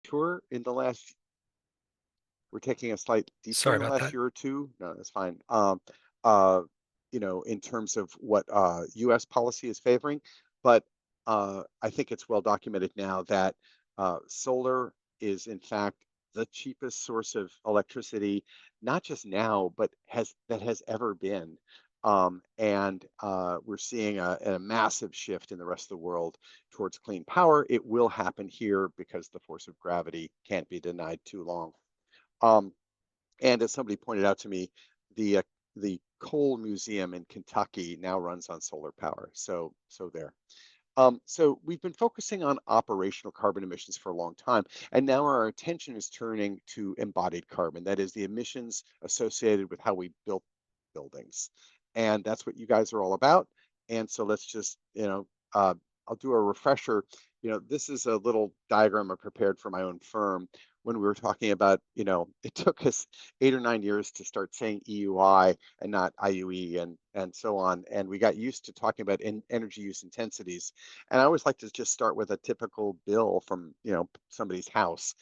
tour in the last, we're taking a slight detour Sorry in the about last that. year or two. No, that's fine. Uh, in terms of what U.S. policy is favoring, but I think it's well documented now that solar is in fact the cheapest source of electricity, not just now, but has ever been. And we're seeing a massive shift in the rest of the world towards clean power. It will happen here because the force of gravity can't be denied too long. Um, and as somebody pointed out to me, the uh, the coal museum in Kentucky now runs on solar power. So there. So we've been focusing on operational carbon emissions for a long time, and now our attention is turning to embodied carbon. That is the emissions associated with how we built buildings, and that's what you guys are all about. And so let's just, I'll do a refresher. This is a little diagram I prepared for my own firm when we were talking about, it took us 8 or 9 years to start saying EUI and not IUE and so on. And we got used to talking about energy use intensities. And I always like to just start with a typical bill from, somebody's house,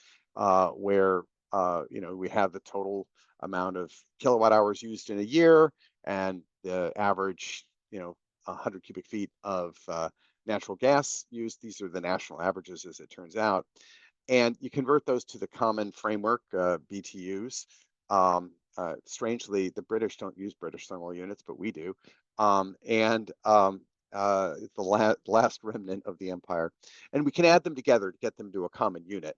where, we have the total amount of kilowatt hours used in a year and the average, 100 cubic feet of natural gas used. These are the national averages, as it turns out. And you convert those to the common framework, BTUs. Strangely, the British don't use British thermal units, but we do. The last remnant of the empire. And we can add them together to get them to a common unit.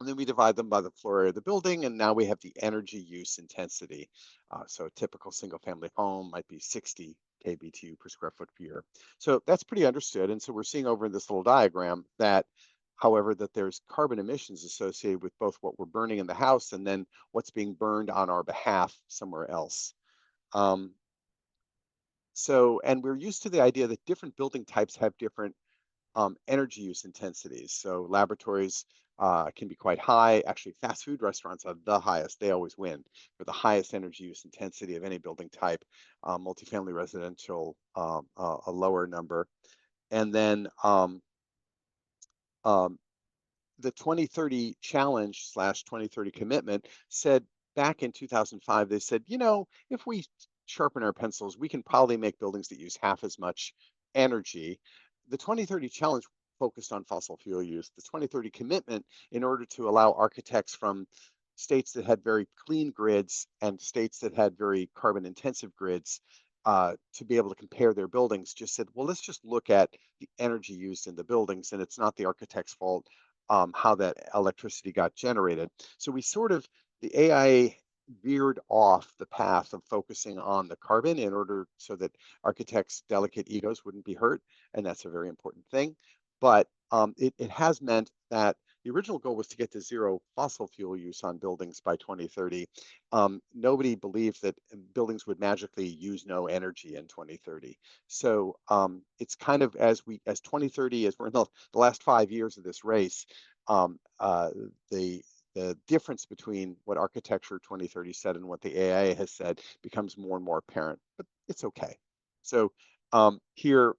And then we divide them by the floor area of the building, and now we have the energy use intensity. So a typical single family home might be 60 kBTU per square foot per year. So that's pretty understood. And so we're seeing over in this little diagram that, however, that there's carbon emissions associated with both what we're burning in the house and then what's being burned on our behalf somewhere else. Um, and we're used to the idea that different building types have different energy use intensities. So laboratories can be quite high. Actually, fast food restaurants are the highest. They always win for the highest energy use intensity of any building type. Multifamily residential, a lower number. And then um, the 2030 challenge slash 2030 commitment said back in 2005, they said, if we sharpen our pencils, we can probably make buildings that use half as much energy. The 2030 challenge focused on fossil fuel use. The 2030 commitment, in order to allow architects from states that had very clean grids and states that had very carbon intensive grids, to be able to compare their buildings, just said, well, let's just look at the energy used in the buildings, and it's not the architect's fault how that electricity got generated. So the AI veered off the path of focusing on the carbon in order so that architects' delicate egos wouldn't be hurt, and that's a very important thing. But it has meant that the original goal was to get to zero fossil fuel use on buildings by 2030. Nobody believed that buildings would magically use no energy in 2030. So it's kind of as 2030, as we're in the last 5 years of this race, um, uh, the the difference between what architecture 2030 said and what the AI has said becomes more and more apparent, but it's okay. So here,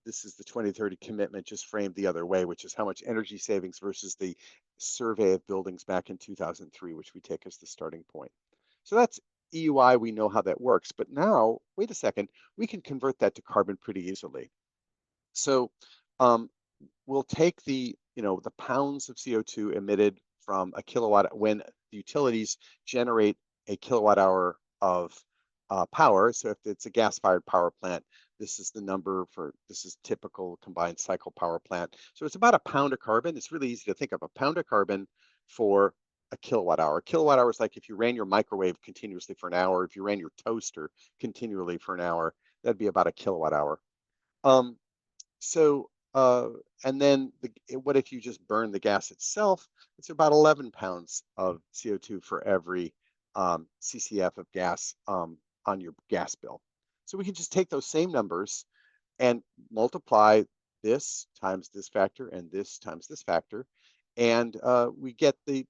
this is the 2030 commitment just framed the other way, which is how much energy savings versus the survey of buildings back in 2003, which we take as the starting point. So that's EUI, we know how that works, but now, wait a second, we can convert that to carbon pretty easily. So um, we'll take the pounds of CO2 emitted from a kilowatt when the utilities generate a kilowatt hour of power. So if it's a gas-fired power plant, this is the number this is typical combined cycle power plant. So it's about a pound of carbon. It's really easy to think of a pound of carbon for a kilowatt hour. A kilowatt hour is like if you ran your microwave continuously for an hour, if you ran your toaster continually for an hour, that'd be about a kilowatt hour. Um, so, and then what if you just burn the gas itself? It's about 11 pounds of CO2 for every CCF of gas on your gas bill. So we can just take those same numbers and multiply this times this factor and this times this factor, and we get the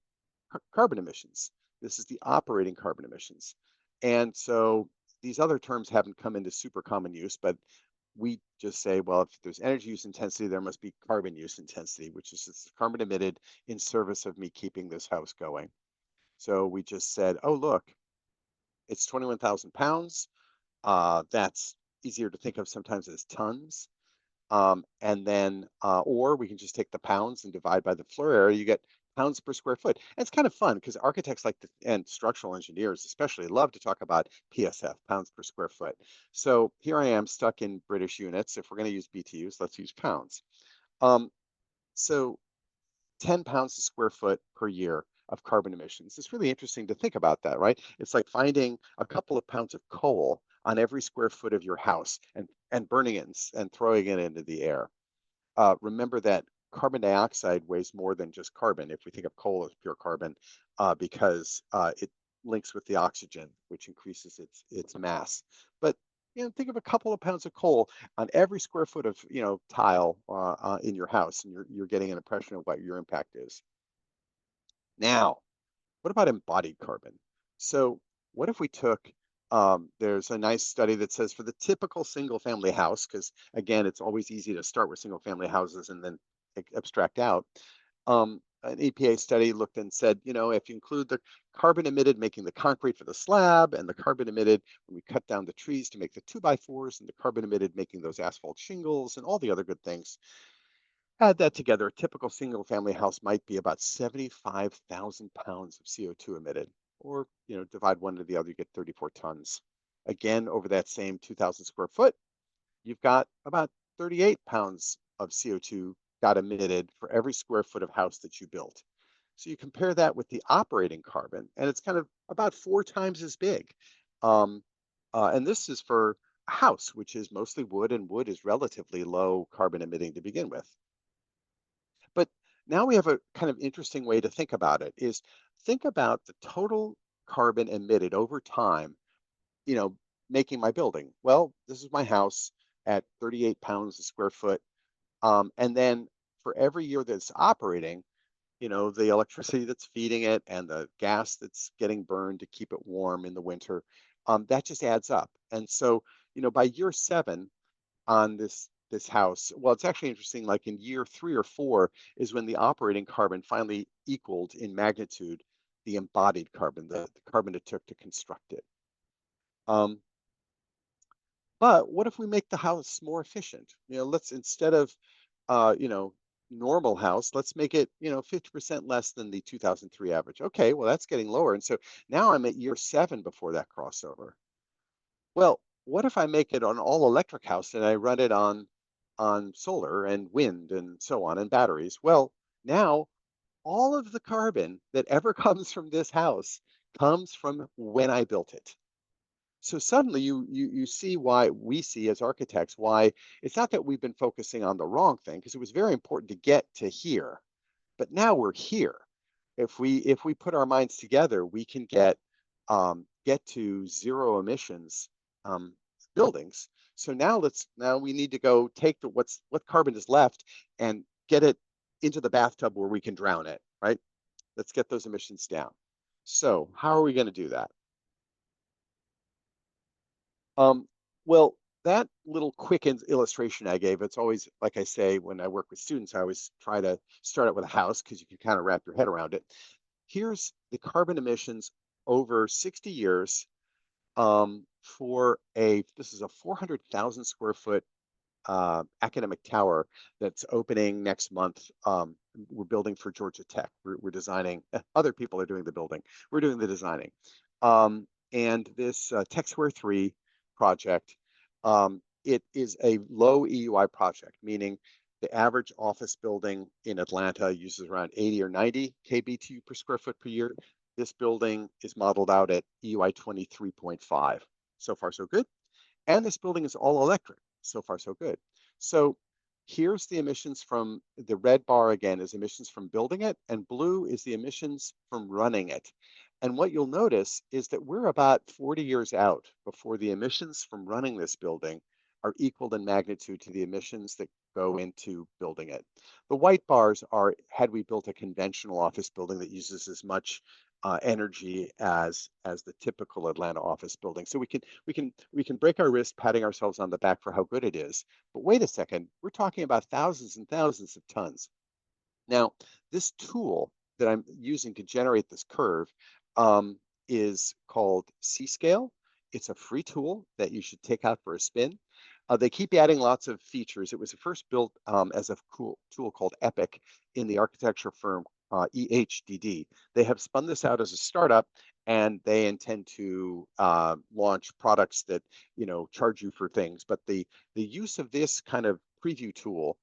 carbon emissions. This is the operating carbon emissions. And so these other terms haven't come into super common use, but we just say, well, if there's energy use intensity, there must be carbon use intensity, which is just carbon emitted in service of me keeping this house going. So we just said, oh, look, it's 21,000 pounds. That's easier to think of sometimes as tons. And then, or we can just take the pounds and divide by the floor area. You get pounds per square foot. And it's kind of fun because architects like to, and structural engineers especially love to talk about PSF, pounds per square foot. So here I am stuck in British units. If we're going to use BTUs, let's use pounds. Um, so 10 pounds a square foot per year of carbon emissions. It's really interesting to think about that, right? It's like finding a couple of pounds of coal on every square foot of your house and burning it and throwing it into the air. Remember that carbon dioxide weighs more than just carbon if we think of coal as pure carbon, because it links with the oxygen, which increases its mass. But think of a couple of pounds of coal on every square foot of tile in your house, and you're getting an impression of what your impact is. Now, what about embodied carbon? So what if we took, there's a nice study that says for the typical single family house, because again, it's always easy to start with single family houses and then abstract out. An EPA study looked and said, if you include the carbon emitted making the concrete for the slab and the carbon emitted when we cut down the trees to make the 2x4s and the carbon emitted making those asphalt shingles and all the other good things, add that together, a typical single family house might be about 75,000 pounds of CO2 emitted, or, divide one to the other, you get 34 tons. Again, over that same 2,000 square foot, you've got about 38 pounds of CO2 got emitted for every square foot of house that you built. So you compare that with the operating carbon, and it's kind of about 4 times as big. And this is for a house, which is mostly wood, and wood is relatively low carbon emitting to begin with. But now we have a kind of interesting way to think about it is think about the total carbon emitted over time, making my building. Well, this is my house at 38 pounds a square foot. And then for every year that's operating, the electricity that's feeding it and the gas that's getting burned to keep it warm in the winter, that just adds up. And so, by year 7 on this house, well, it's actually interesting, like in year 3 or 4 is when the operating carbon finally equaled in magnitude the embodied carbon, the carbon it took to construct it. But what if we make the house more efficient? Let's, instead of normal house, let's make it 50% less than the 2003 average. Okay, well, that's getting lower. And so now I'm at year 7 before that crossover. Well, what if I make it an all electric house and I run it on solar and wind and so on and batteries? Well, now all of the carbon that ever comes from this house comes from when I built it. So suddenly you see why we see as architects why it's not that we've been focusing on the wrong thing, because it was very important to get to here, but now we're here. If we put our minds together, we can get to zero emissions buildings. So now we need to go take what carbon is left and get it into the bathtub where we can drown it, right? Let's get those emissions down. So how are we going to do that? Well, that little quick illustration I gave, it's always, like I say, when I work with students, I always try to start out with a house because you can kind of wrap your head around it. Here's the carbon emissions over 60 years this is a 400,000 square foot academic tower that's opening next month. We're building for Georgia Tech. We're designing, other people are doing the building. We're doing the designing. And this Tech Square 3 project, it is a low EUI project, meaning the average office building in Atlanta uses around 80 or 90 kBTU per square foot per year. This building is modeled out at EUI 23.5. So far, so good. And this building is all electric. So far, so good. So here's the emissions from the red bar again is emissions from building it, and blue is the emissions from running it. And what you'll notice is that we're about 40 years out before the emissions from running this building are equal in magnitude to the emissions that go into building it. The white bars are had we built a conventional office building that uses as much energy as the typical Atlanta office building. So we can break our wrist patting ourselves on the back for how good it is. But wait a second, we're talking about thousands and thousands of tons. Now, this tool that I'm using to generate this curve is called C-Scale. It's a free tool that you should take out for a spin. They keep adding lots of features. It was first built as a cool tool called Epic in the architecture firm EHDD. They have spun this out as a startup, and they intend to launch products that charge you for things. But the use of this kind of preview tool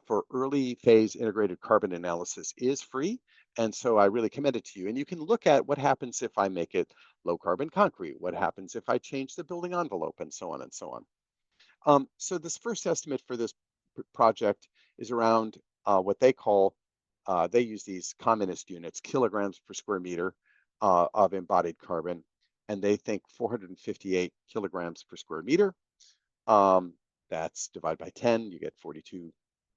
for early phase integrated carbon analysis is free. And so I really commend it to you. And you can look at what happens if I make it low carbon concrete, what happens if I change the building envelope, and so on and so on. So this first estimate for this project is around what they call, they use these communist units, kilograms per square meter of embodied carbon, and they think 458 kilograms per square meter. That's divided by 10, you get 42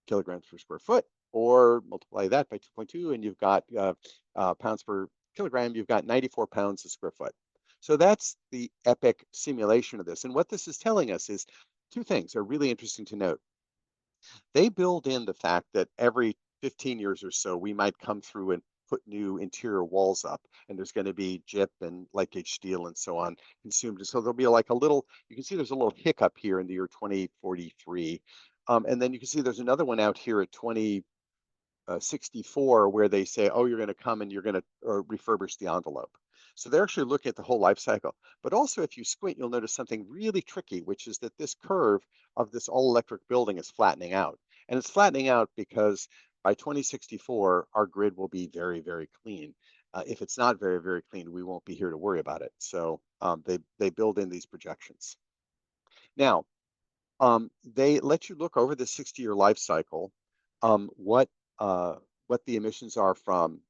kilograms per square foot, or multiply that by 2.2, and you've got pounds per kilogram, you've got 94 pounds a square foot. So that's the EPIC simulation of this. And what this is telling us is two things are really interesting to note. They build in the fact that every 15 years or so, we might come through and put new interior walls up, and there's going to be gyp and light gauge steel and so on consumed. So there'll be like a little, you can see there's a little hiccup here in the year 2043. And then you can see there's another one out here at 2064 where they say, oh, you're going to come and you're going to refurbish the envelope. So they're actually looking at the whole life cycle. But also, if you squint, you'll notice something really tricky, which is that this curve of this all-electric building is flattening out. And it's flattening out because by 2064, our grid will be very, very clean. If it's not very, very clean, we won't be here to worry about it. So they build in these projections. Now, they let you look over the 60-year life cycle, what the emissions are from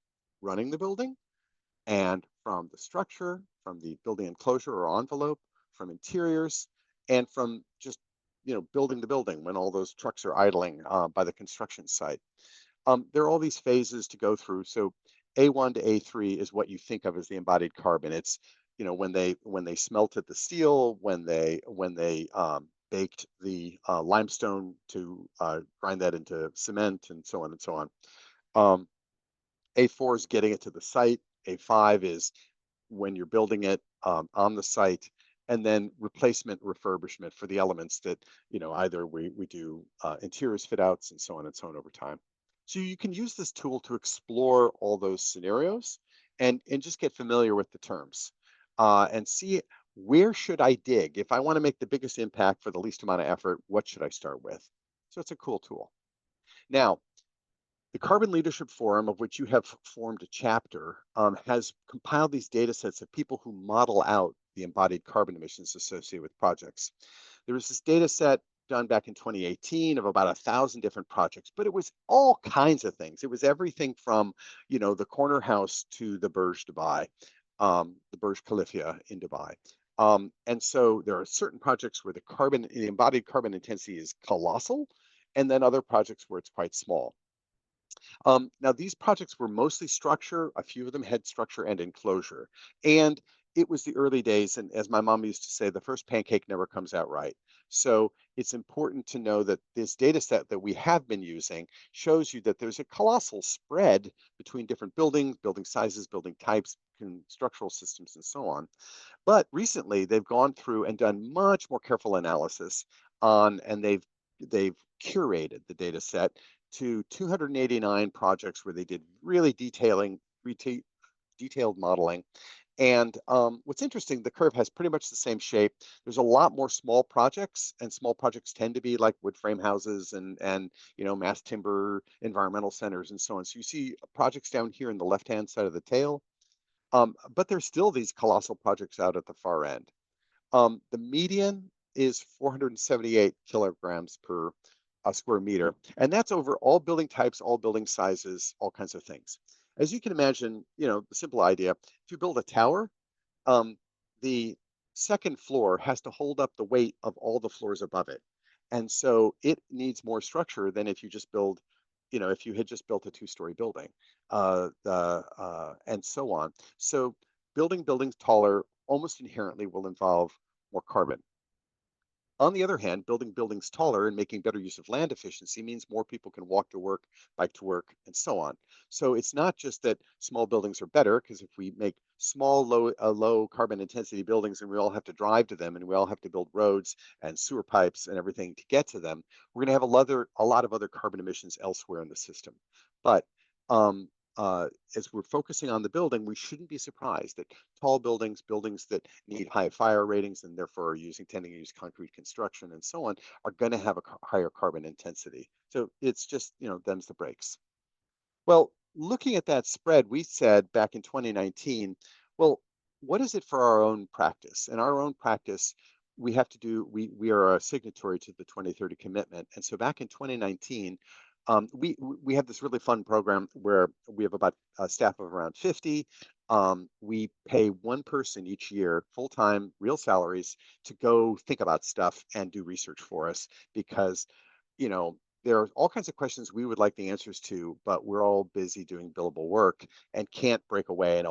running the building, and from the structure, from the building enclosure or envelope, from interiors, and from just building the building when all those trucks are idling by the construction site. There are all these phases to go through. So A1 to A3 is what you think of as the embodied carbon. It's when they smelted the steel, when they baked the limestone to grind that into cement, and so on and so on. A4 is getting it to the site. A5 is when you're building it on the site, and then replacement refurbishment for the elements that either we do interiors fit outs and so on over time. So you can use this tool to explore all those scenarios and just get familiar with the terms and see where should I dig? If I want to make the biggest impact for the least amount of effort, what should I start with? So it's a cool tool. Now, the Carbon Leadership Forum, of which you have formed a chapter, has compiled these data sets of people who model out the embodied carbon emissions associated with projects. There was this data set done back in 2018 of about 1,000 different projects, but it was all kinds of things. It was everything from, the corner house to the Burj Dubai, the Burj Khalifa in Dubai. And so there are certain projects where the embodied carbon intensity is colossal, and then other projects where it's quite small. Now, these projects were mostly structure. A few of them had structure and enclosure. And it was the early days. And as my mom used to say, the first pancake never comes out right. So it's important to know that this data set that we have been using shows you that there's a colossal spread between different buildings, building sizes, building types, structural systems, and so on. But recently, they've gone through and done much more careful analysis and they've curated the data set to 289 projects where they did really detailed modeling. And what's interesting, the curve has pretty much the same shape. There's a lot more small projects, and small projects tend to be like wood frame houses and mass timber environmental centers and so on. So you see projects down here in the left-hand side of the tail, but there's still these colossal projects out at the far end. The median is 478 kilograms per square meter, and that's over all building types, all building sizes, all kinds of things. As you can imagine, the simple idea, if you build a tower, the second floor has to hold up the weight of all the floors above it. And so it needs more structure than if you just build, if you had just built a two-story building, and so on. So building buildings taller almost inherently will involve more carbon. On the other hand, building buildings taller and making better use of land efficiency means more people can walk to work, bike to work, and so on. So it's not just that small buildings are better, because if we make small, low carbon intensity buildings and we all have to drive to them and we all have to build roads and sewer pipes and everything to get to them, we're going to have a lot of other carbon emissions elsewhere in the system. But um, as we're focusing on the building, we shouldn't be surprised that tall buildings, buildings that need high fire ratings and therefore are tending to use concrete construction and so on, are going to have a higher carbon intensity. So it's just, them's the breaks. Well, looking at that spread, we said back in 2019, well, what is it for our own practice? And our own practice, we are a signatory to the 2030 commitment. And so back in 2019, we have this really fun program where we have about a staff of around 50. We pay one person each year, full-time, real salaries, to go think about stuff and do research for us because, you know, there are all kinds of questions we would like the answers to, but we're all busy doing billable work and can't break away and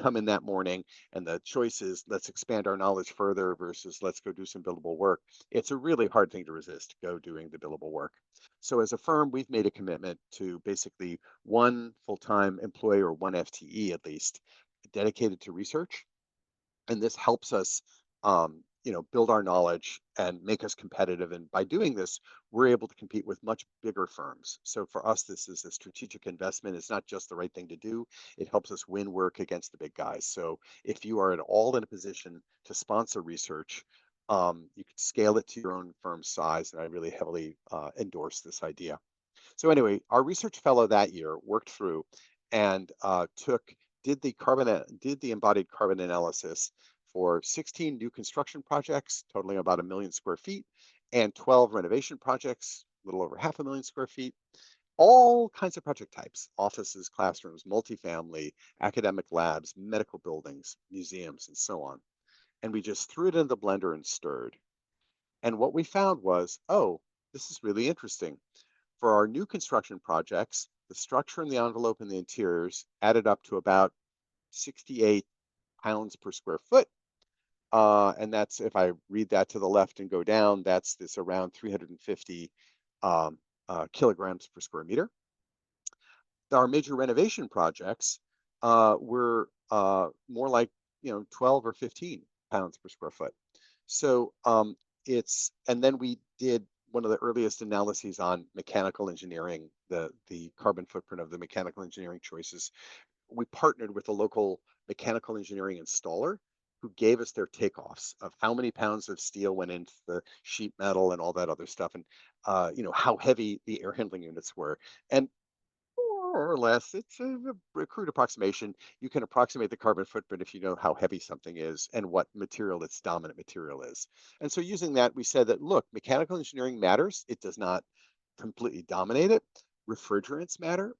come in that morning and the choice is let's expand our knowledge further versus let's go do some billable work. It's a really hard thing to resist, go doing the billable work. So as a firm, we've made a commitment to basically one full-time employee or one FTE at least dedicated to research. And this helps us build our knowledge and make us competitive. And by doing this, we're able to compete with much bigger firms. So for us, this is a strategic investment. It's not just the right thing to do. It helps us win work against the big guys. So if you are at all in a position to sponsor research, you could scale it to your own firm's size. And I really heavily endorse this idea. So anyway, our research fellow that year worked through and did the embodied carbon analysis for 16 new construction projects totaling about 1 million square feet and 12 renovation projects, a little over 500,000 square feet, all kinds of project types: offices, classrooms, multifamily, academic labs, medical buildings, museums, and so on. And we just threw it in the blender and stirred. And what we found was, oh, this is really interesting. For our new construction projects, the structure and the envelope and the interiors added up to about 68 pounds per square foot. And that's, if I read that to the left and go down, that's this around 350 kilograms per square meter. Our major renovation projects were more like 12 or 15 pounds per square foot. So and then we did one of the earliest analyses on mechanical engineering, the carbon footprint of the mechanical engineering choices. We partnered with a local mechanical engineering installer who gave us their takeoffs of how many pounds of steel went into the sheet metal and all that other stuff, and how heavy the air handling units were. And more or less, it's a crude approximation. You can approximate the carbon footprint if you know how heavy something is and what material its dominant material is. And so using that, we said that, look, mechanical engineering matters. It does not completely dominate it. Refrigerants matter.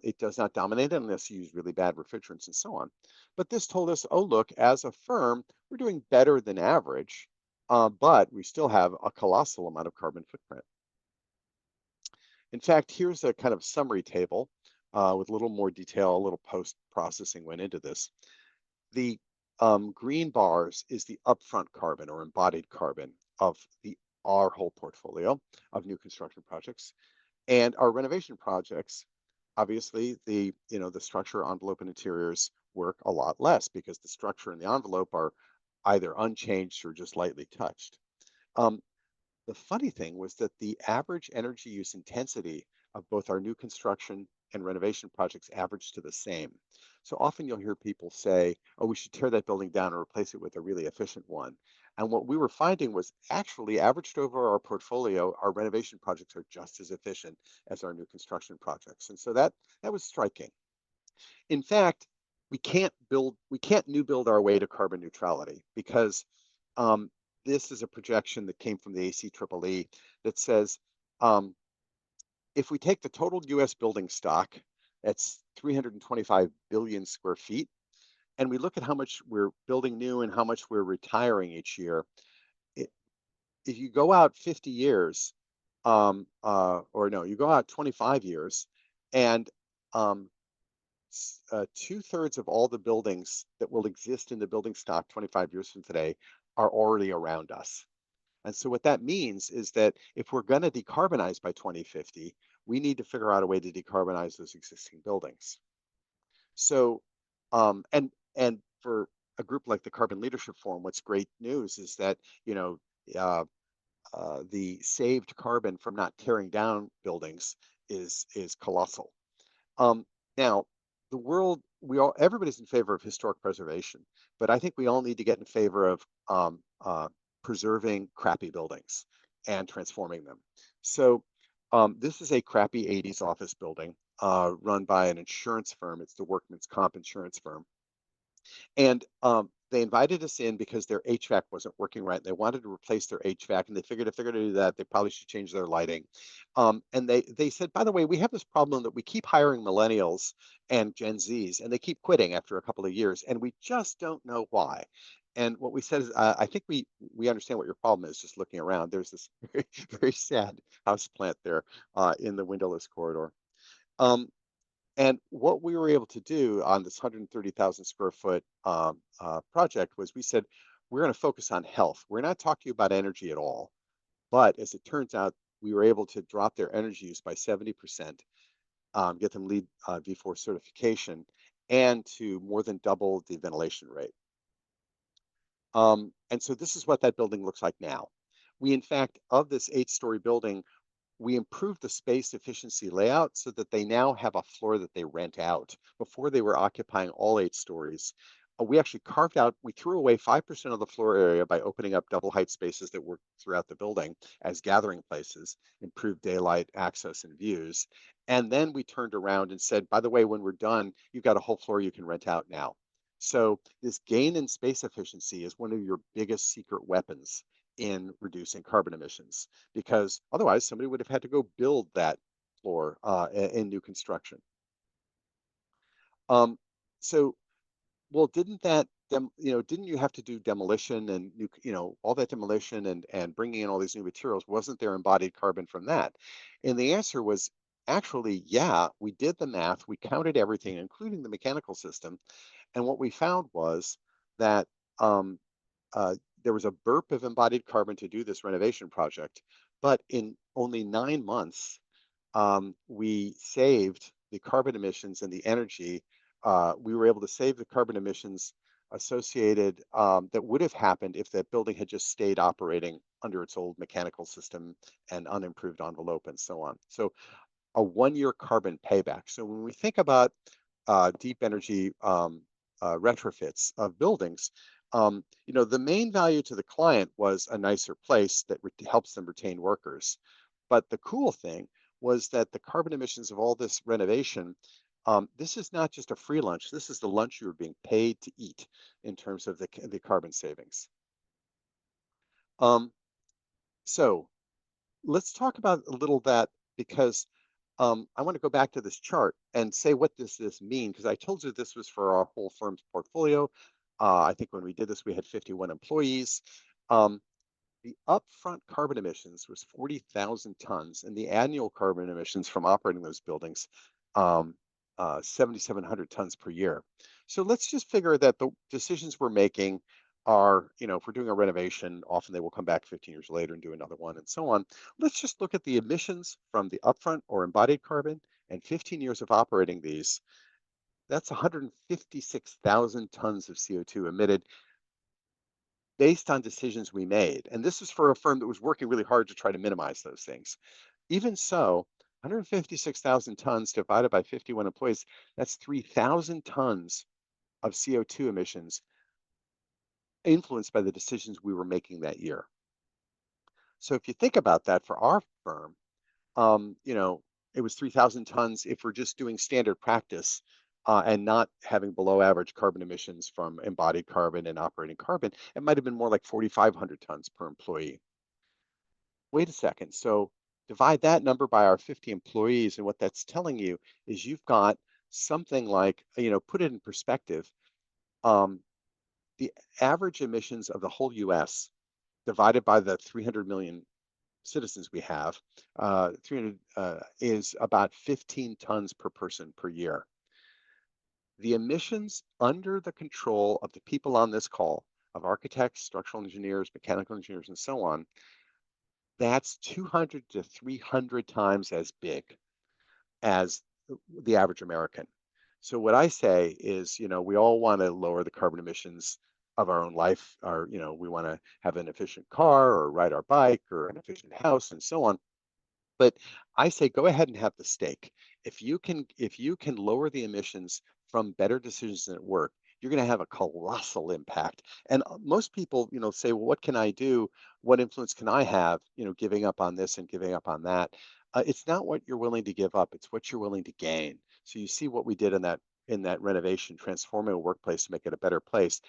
It does not dominate it unless you use really bad refrigerants and so on. But this told us, oh, look, as a firm, we're doing better than average, but we still have a colossal amount of carbon footprint. In fact, here's a kind of summary table with a little more detail, a little post-processing went into this. The green bars is the upfront carbon or embodied carbon of our whole portfolio of new construction projects. And our renovation projects, obviously, the structure, envelope, and interiors work a lot less because the structure and the envelope are either unchanged or just lightly touched. The funny thing was that the average energy use intensity of both our new construction and renovation projects averaged to the same. So often you'll hear people say, oh, we should tear that building down and replace it with a really efficient one. And what we were finding was actually averaged over our portfolio, our renovation projects are just as efficient as our new construction projects. And so that was striking. In fact, we can't new build our way to carbon neutrality because this is a projection that came from the ACEEE that says if we take the total US building stock, that's 325 billion square feet, and we look at how much we're building new and how much we're retiring each year, if you go out 50 years, or no, you go out 25 years, and um, 2/3 of all the buildings that will exist in the building stock 25 years from today are already around us. And so what that means is that if we're going to decarbonize by 2050, we need to figure out a way to decarbonize those existing buildings. So, and for a group like the Carbon Leadership Forum, what's great news is that, uh, the saved carbon from not tearing down buildings is colossal. Um, Now, the world, everybody's in favor of historic preservation, but I think we all need to get in favor of preserving crappy buildings and transforming them. So this is a crappy 80s office building run by an insurance firm. It's the Workman's Comp insurance firm. And they invited us in because their HVAC wasn't working right. They wanted to replace their HVAC, and they figured if they're going to do that, they probably should change their lighting. And they said, by the way, we have this problem that we keep hiring millennials and Gen Zs, and they keep quitting after a couple of years, and we just don't know why. And what we said is, I think we understand what your problem is. Just looking around, there's this very, very sad house plant there in the windowless corridor. Um, and what we were able to do on this 130,000 square foot project was we said, we're going to focus on health. We're not talking about energy at all. But as it turns out, we were able to drop their energy use by 70%, get them LEED V4 certification, and to more than double the ventilation rate. And so this is what that building looks like now. We, in fact, of this 8-story building, we improved the space efficiency layout so that they now have a floor that they rent out. Before they were occupying all 8 stories. We actually carved out, we threw away 5% of the floor area by opening up double height spaces that were throughout the building as gathering places, improved daylight access and views. And then we turned around and said, by the way, when we're done, you've got a whole floor you can rent out now. So this gain in space efficiency is one of your biggest secret weapons in reducing carbon emissions, because otherwise somebody would have had to go build that floor in new construction. Um, so, well, didn't that, didn't you have to do demolition and all that demolition and bringing in all these new materials? Wasn't there embodied carbon from that? And the answer was actually, yeah, we did the math, we counted everything, including the mechanical system, and what we found was that um, there was a burp of embodied carbon to do this renovation project, but in only 9 months, we saved the carbon emissions and the energy. We were able to save the carbon emissions associated that would have happened if that building had just stayed operating under its old mechanical system and unimproved envelope and so on. So a 1-year carbon payback. So when we think about deep energy retrofits of buildings, the main value to the client was a nicer place that helps them retain workers. But the cool thing was that the carbon emissions of all this renovation, this is not just a free lunch. This is the lunch you're being paid to eat in terms of the carbon savings. Um, so let's talk about a little that, because I want to go back to this chart and say what this mean, because I told you this was for our whole firm's portfolio. I think when we did this, we had 51 employees. The upfront carbon emissions was 40,000 tons, and the annual carbon emissions from operating those buildings, 7,700 tons per year. So let's just figure that the decisions we're making are, if we're doing a renovation, often they will come back 15 years later and do another one and so on. Let's just look at the emissions from the upfront or embodied carbon and 15 years of operating these. That's 156,000 tons of CO2 emitted based on decisions we made. And this is for a firm that was working really hard to try to minimize those things. Even so, 156,000 tons divided by 51 employees, that's 3,000 tons of CO2 emissions influenced by the decisions we were making that year. So if you think about that for our firm, it was 3,000 tons if we're just doing standard practice and not having below average carbon emissions from embodied carbon and operating carbon. It might have been more like 4,500 tons per employee. Wait a second. So divide that number by our 50 employees, and what that's telling you is you've got something like, put it in perspective, the average emissions of the whole US, divided by the 300 million citizens we have, 300 is about 15 tons per person per year. The emissions under the control of the people on this call, of architects, structural engineers, mechanical engineers, and so on, that's 200 to 300 times as big as the average American. So what I say is, we all want to lower the carbon emissions of our own life, or, we want to have an efficient car or ride our bike or an efficient house and so on. But I say go ahead and have the stake. If you can lower the emissions from better decisions at work, you're going to have a colossal impact. And most people, say, well, what can I do? What influence can I have, giving up on this and giving up on that? It's not what you're willing to give up, it's what you're willing to gain. So you see what we did in that renovation, transforming a workplace to make it a better place.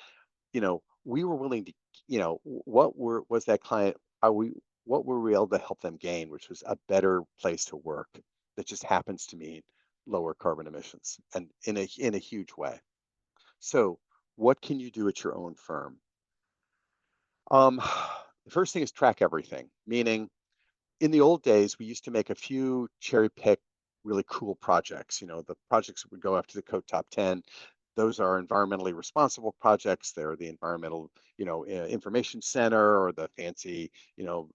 We were willing to, was that client, what were we able to help them gain, which was a better place to work that just happens to mean lower carbon emissions and in a huge way. So what can you do at your own firm? The first thing is track everything, meaning in the old days, we used to make a few cherry pick really cool projects. The projects that would go after the code top 10. Those are environmentally responsible projects. They're the environmental, information center or the fancy,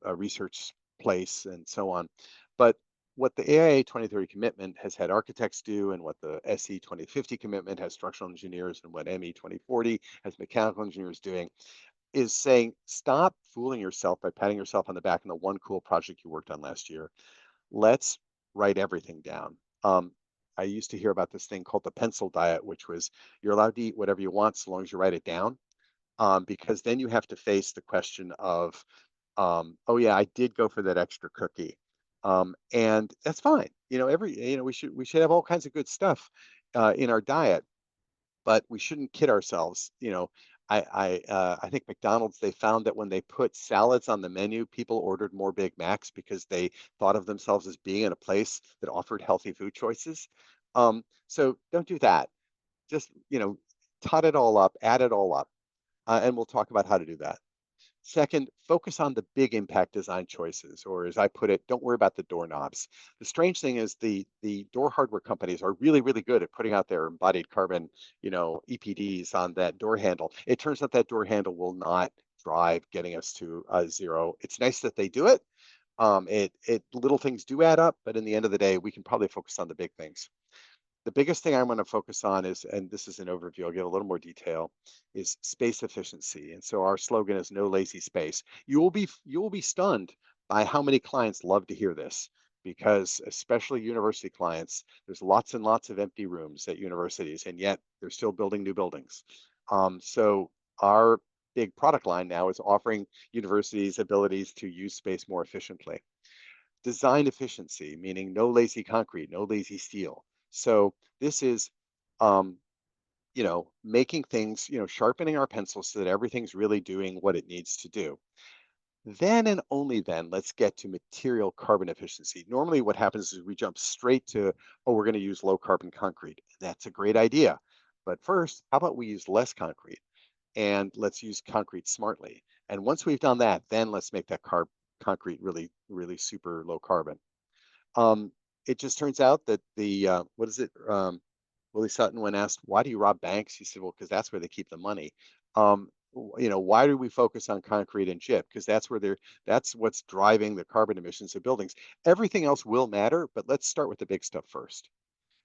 research place and so on. But what the AIA 2030 commitment has had architects do, and what the SE 2050 commitment has structural engineers, and what ME 2040 has mechanical engineers doing, is saying, stop fooling yourself by patting yourself on the back on the one cool project you worked on last year. Let's write everything down. I used to hear about this thing called the pencil diet, which was you're allowed to eat whatever you want so long as you write it down, because then you have to face the question of, oh yeah, I did go for that extra cookie, and that's fine. We should have all kinds of good stuff in our diet, but we shouldn't kid ourselves. I think McDonald's, they found that when they put salads on the menu, people ordered more Big Macs because they thought of themselves as being in a place that offered healthy food choices. So don't do that. Just, tot it all up, add it all up, and we'll talk about how to do that. Second, focus on the big impact design choices, or as I put it, don't worry about the doorknobs. The strange thing is the door hardware companies are really, really good at putting out their embodied carbon, EPDs on that door handle. It turns out that door handle will not drive getting us to zero. It's nice that they do it. Little things do add up, but in the end of the day, we can probably focus on the big things. The biggest thing I want to focus on is, and this is an overview, I'll give a little more detail, is space efficiency. And so our slogan is no lazy space. You will be stunned by how many clients love to hear this, because especially university clients, there's lots and lots of empty rooms at universities, and yet they're still building new buildings. So our big product line now is offering universities abilities to use space more efficiently. Design efficiency, meaning no lazy concrete, no lazy steel. So this is, making things, sharpening our pencils so that everything's really doing what it needs to do. Then and only then, let's get to material carbon efficiency. Normally what happens is we jump straight to, oh, we're going to use low carbon concrete. That's a great idea. But first, how about we use less concrete, and let's use concrete smartly. And once we've done that, then let's make that concrete really, really super low carbon. It just turns out that Willie Sutton, when asked, why do you rob banks? He said, well, because that's where they keep the money. Why do we focus on concrete and gyp? Because that's what's driving the carbon emissions of buildings. Everything else will matter, but let's start with the big stuff first.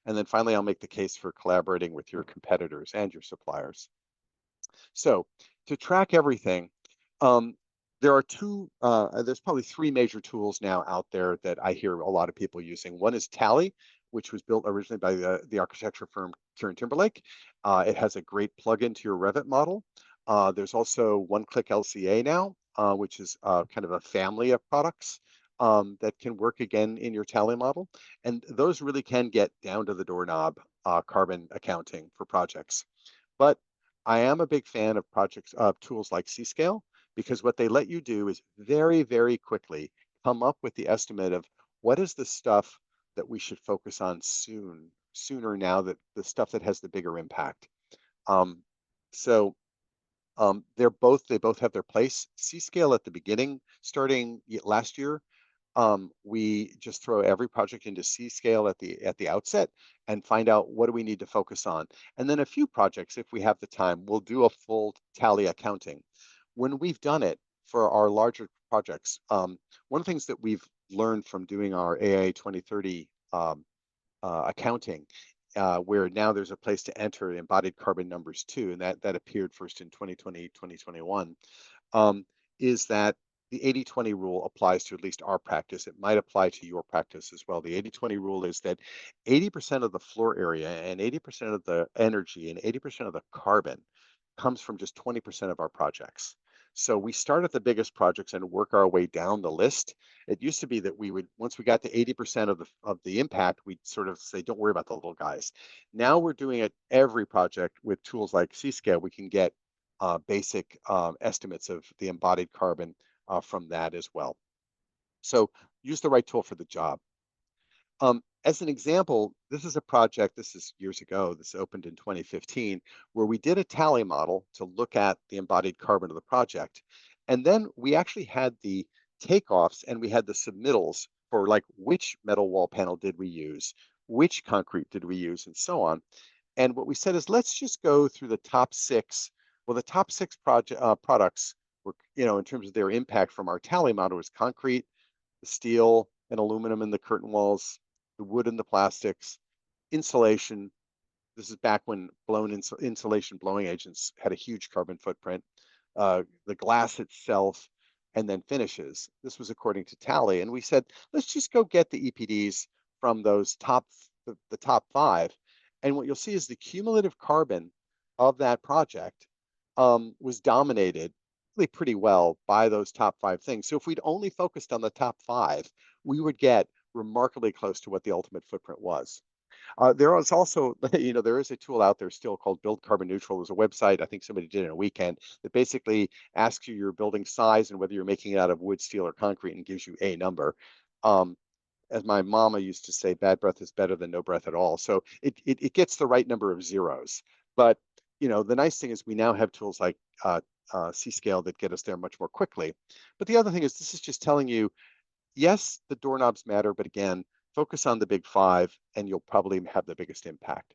And then finally, I'll make the case for collaborating with your competitors and your suppliers. So to track everything, there's probably three major tools now out there that I hear a lot of people using. One is Tally, which was built originally by the architecture firm Kieran Timberlake. It has a great plug-in to your Revit model. There's also One-Click LCA now, which is kind of a family of products that can work again in your Tally model. And those really can get down to the doorknob carbon accounting for projects. But I am a big fan of tools like C-Scale, because what they let you do is very, very quickly come up with the estimate of what is the stuff that we should focus on sooner now, that the stuff that has the bigger impact. So They both have their place. C-scale at the beginning, starting last year, we just throw every project into C-scale at the outset and find out what do we need to focus on. And then a few projects, if we have the time, we'll do a full tally accounting. When we've done it for our larger projects, one of the things that we've learned from doing our AA 2030 accounting, where now there's a place to enter embodied carbon numbers too, and that appeared first in 2020, 2021, is that the 80-20 rule applies to at least our practice. It might apply to your practice as well. The 80-20 rule is that 80% of the floor area and 80% of the energy and 80% of the carbon comes from just 20% of our projects. So we start at the biggest projects and work our way down the list. It used to be that we would, once we got to 80% of the impact, we'd sort of say, don't worry about the little guys. Now we're doing it every project with tools like C-Scale. We can get basic estimates of the embodied carbon from that as well. So use the right tool for the job. As an example, this is a project, this is years ago, this opened in 2015, where we did a tally model to look at the embodied carbon of the project. And then we actually had the takeoffs and we had the submittals for like which metal wall panel did we use, which concrete did we use, and so on. And what we said is, let's just go through the top six. Well, the top six products were, in terms of their impact from our tally model, was concrete, the steel and aluminum in the curtain walls, the wood and the plastics, insulation. This is back when insulation blowing agents had a huge carbon footprint. The glass itself, and then finishes. This was according to tally. And we said, let's just go get the EPDs from those the top five. And what you'll see is the cumulative carbon of that project was dominated really pretty well by those top five things. So if we'd only focused on the top five, we would get remarkably close to what the ultimate footprint was. There is also, there is a tool out there still called Build Carbon Neutral. There's a website, I think somebody did in a weekend, that basically asks you your building size and whether you're making it out of wood, steel, or concrete, and gives you a number. As my mama used to say, bad breath is better than no breath at all. So it gets the right number of zeros. But the nice thing is we now have tools like C-Scale that get us there much more quickly. But the other thing is, this is just telling you, yes, the doorknobs matter, but again, focus on the big five and you'll probably have the biggest impact.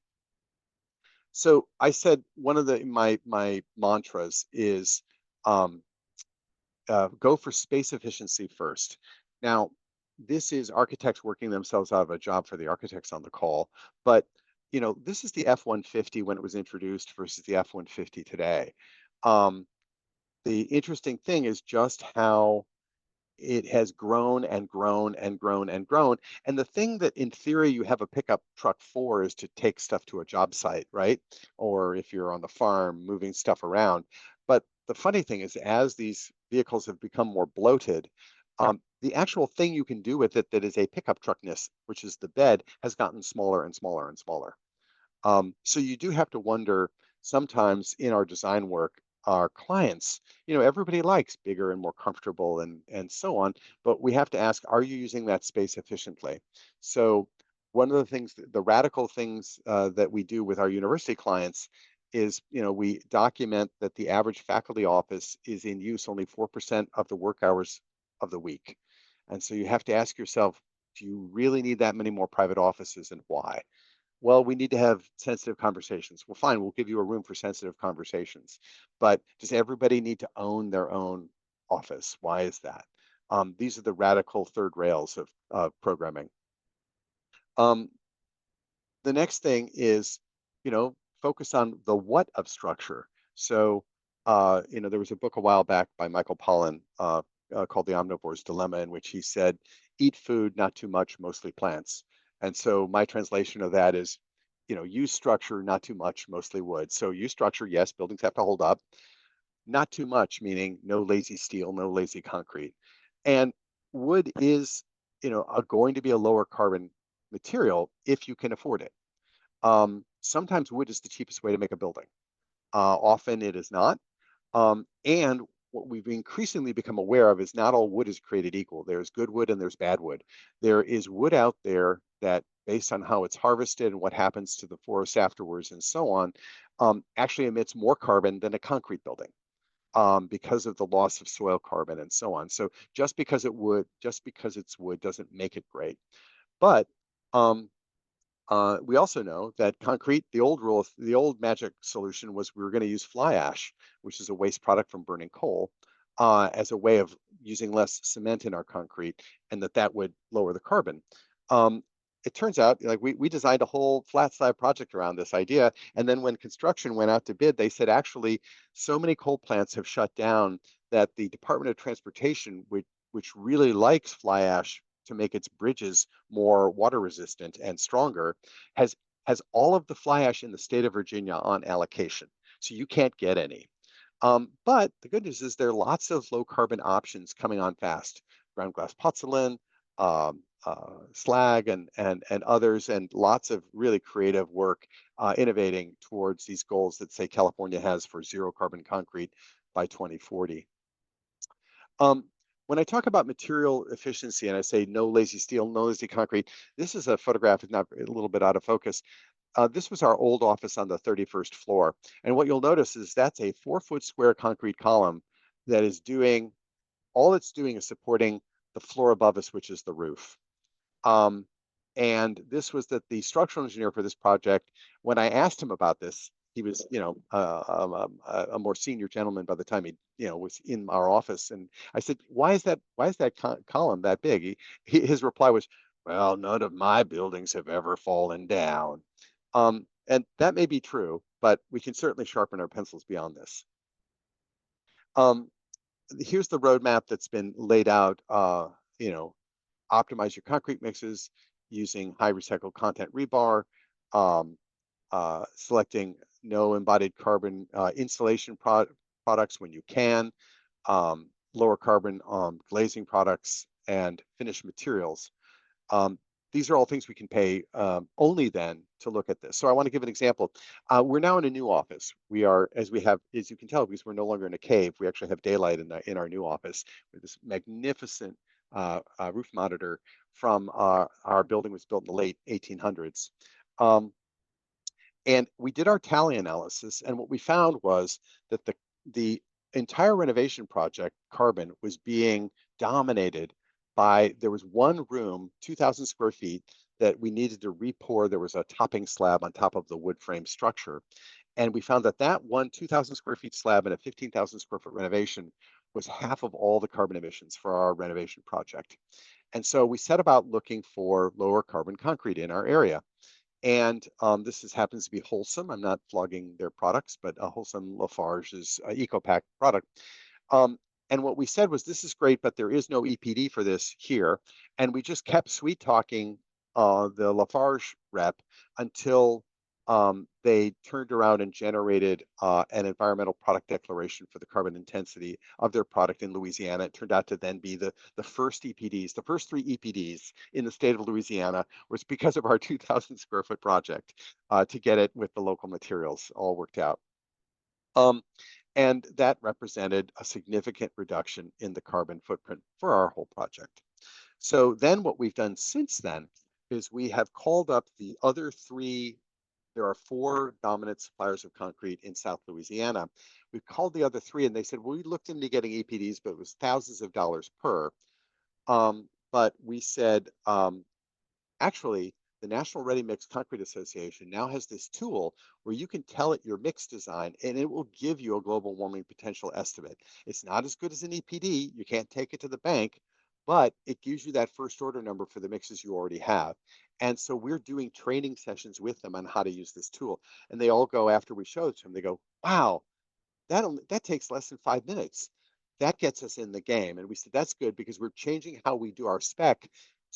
So I said one of my mantras is go for space efficiency first. Now, this is architects working themselves out of a job for the architects on the call, but this is the F-150 when it was introduced versus the F-150 today. The interesting thing is just how it has grown and grown and grown and grown. And the thing that in theory you have a pickup truck for is to take stuff to a job site, right? Or if you're on the farm, moving stuff around. But the funny thing is, as these vehicles have become more bloated, the actual thing you can do with it that is a pickup truckness, which is the bed, has gotten smaller and smaller and smaller. So you do have to wonder sometimes in our design work, our clients, everybody likes bigger and more comfortable and so on, but we have to ask, are you using that space efficiently? So one of the things, the radical things that we do with our university clients is, we document that the average faculty office is in use only 4% of the work hours of the week. And so you have to ask yourself, do you really need that many more private offices, and why? Well, we need to have sensitive conversations. Well, fine, we'll give you a room for sensitive conversations. But does everybody need to own their own office? Why is that? These are the radical third rails of programming. The next thing is, focus on the what of structure. So, there was a book a while back by Michael Pollan called The Omnivore's Dilemma, in which he said, eat food, not too much, mostly plants. And so my translation of that is, use structure, not too much, mostly wood. So use structure, yes, buildings have to hold up. Not too much, meaning no lazy steel, no lazy concrete. And wood is, going to be a lower carbon material if you can afford it. Sometimes wood is the cheapest way to make a building. Often it is not. And what we've increasingly become aware of is not all wood is created equal. There's good wood and there's bad wood. There is wood out there that, based on how it's harvested and what happens to the forest afterwards and so on, actually emits more carbon than a concrete building. because of the loss of soil carbon and so on. So just because it's wood doesn't make it great. But we also know that concrete, the old magic solution was we were going to use fly ash, which is a waste product from burning coal, as a way of using less cement in our concrete, and that would lower the carbon. It turns out, like we designed a whole flat slab project around this idea, and then when construction went out to bid, they said actually so many coal plants have shut down that the Department of Transportation, which really likes fly ash to make its bridges more water resistant and stronger, has all of the fly ash in the state of Virginia on allocation. So you can't get any. But the good news is there are lots of low carbon options coming on fast. Ground glass pozzolan, slag, and others, and lots of really creative work innovating towards these goals that, say, California has for zero carbon concrete by 2040. When I talk about material efficiency and I say no lazy steel, no lazy concrete, this is a photograph, it's not a little bit out of focus. This was our old office on the 31st floor. And what you'll notice is that's a 4-foot square concrete column that is doing, all it's doing is supporting the floor above us, which is the roof. And this was that the structural engineer for this project, when I asked him about this, he was, a more senior gentleman by the time he, was in our office. And I said, why is that column that big? His reply was, well, none of my buildings have ever fallen down. And that may be true, but we can certainly sharpen our pencils beyond this. Here's the roadmap that's been laid out, optimize your concrete mixes using high recycled content rebar, selecting no embodied carbon insulation products when you can, lower carbon glazing products, and finished materials. These are all things we can pay only then to look at this. So I want to give an example. We're now in a new office. We are, as you can tell, because we're no longer in a cave, we actually have daylight in our new office with this magnificent roof monitor from our building was built in the late 1800s. And we did our tally analysis, and what we found was that the entire renovation project, carbon, was being dominated by, there was one room, 2,000 square feet, that we needed to re-pour. There was a topping slab on top of the wood frame structure. And we found that one 2,000 square feet slab and a 15,000 square foot renovation was half of all the carbon emissions for our renovation project. And so we set about looking for lower carbon concrete in our area. And this happens to be Wholesome. I'm not flogging their products, but Wholesome Lafarge's EcoPack product. And what we said was, this is great, but there is no EPD for this here. And we just kept sweet talking the Lafarge rep until they turned around and generated an environmental product declaration for the carbon intensity of their product in Louisiana. It turned out to then be the first EPDs, the first 3 EPDs in the state of Louisiana, was because of our 2,000 square foot project to get it with the local materials all worked out. And that represented a significant reduction in the carbon footprint for our whole project. So then what we've done since then is we have called up the other 3. There are 4 dominant suppliers of concrete in South Louisiana. We called the other 3 and they said, well, we looked into getting EPDs, but it was thousands of dollars per. But we said, actually, the National Ready Mix Concrete Association now has this tool where you can tell it your mix design and it will give you a global warming potential estimate. It's not as good as an EPD. You can't take it to the bank, but it gives you that first order number for the mixes you already have. And so we're doing training sessions with them on how to use this tool. And they all go, after we show it to them, they go, wow, that takes less than 5 minutes. That gets us in the game. And we said, that's good, because we're changing how we do our spec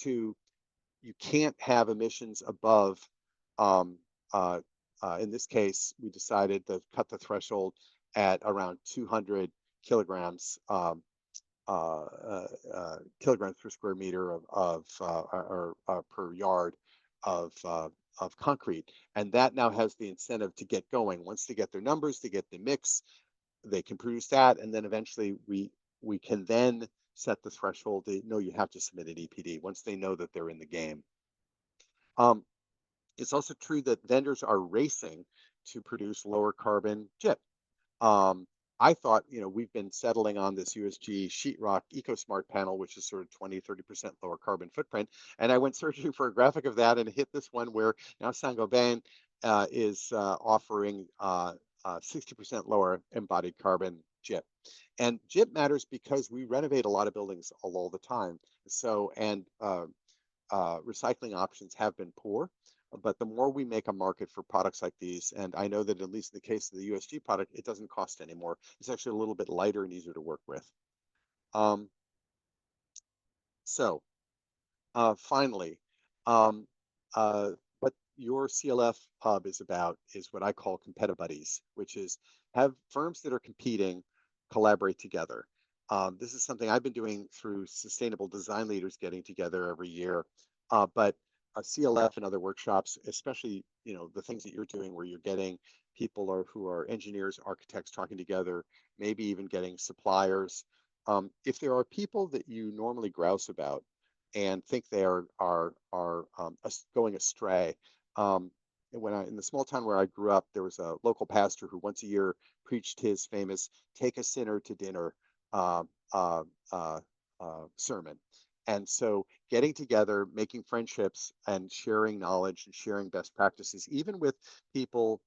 to, you can't have emissions above, in this case, we decided to cut the threshold at around 200 kilograms kilograms per square meter or per yard of concrete. And that now has the incentive to get going. Once they get their numbers, they get the mix, they can produce that, and then eventually we can then set the threshold. No, you have to submit an EPD once they know that they're in the game. It's also true that vendors are racing to produce lower carbon chip. I thought, we've been settling on this USG sheetrock EcoSmart panel, which is sort of 20-30% lower carbon footprint. And I went searching for a graphic of that and hit this one where now Saint-Gobain is offering 60% lower embodied carbon GIP. And GIP matters because we renovate a lot of buildings all the time. So, and recycling options have been poor. But the more we make a market for products like these, and I know that at least in the case of the USG product, it doesn't cost anymore. It's actually a little bit lighter and easier to work with. Um, so finally, um, what your CLF hub is about is what I call competitive buddies, which is have firms that are competing collaborate together. This is something I've been doing through sustainable design leaders getting together every year. But CLF and other workshops, especially the things that you're doing where you're getting people who are engineers, architects talking together, maybe even getting suppliers. If there are people that you normally grouse about and think they are going astray, in the small town where I grew up, there was a local pastor who once a year preached his famous "Take a sinner to dinner" uh, uh, uh, sermon. And so getting together, making friendships and sharing knowledge and sharing best practices, even with people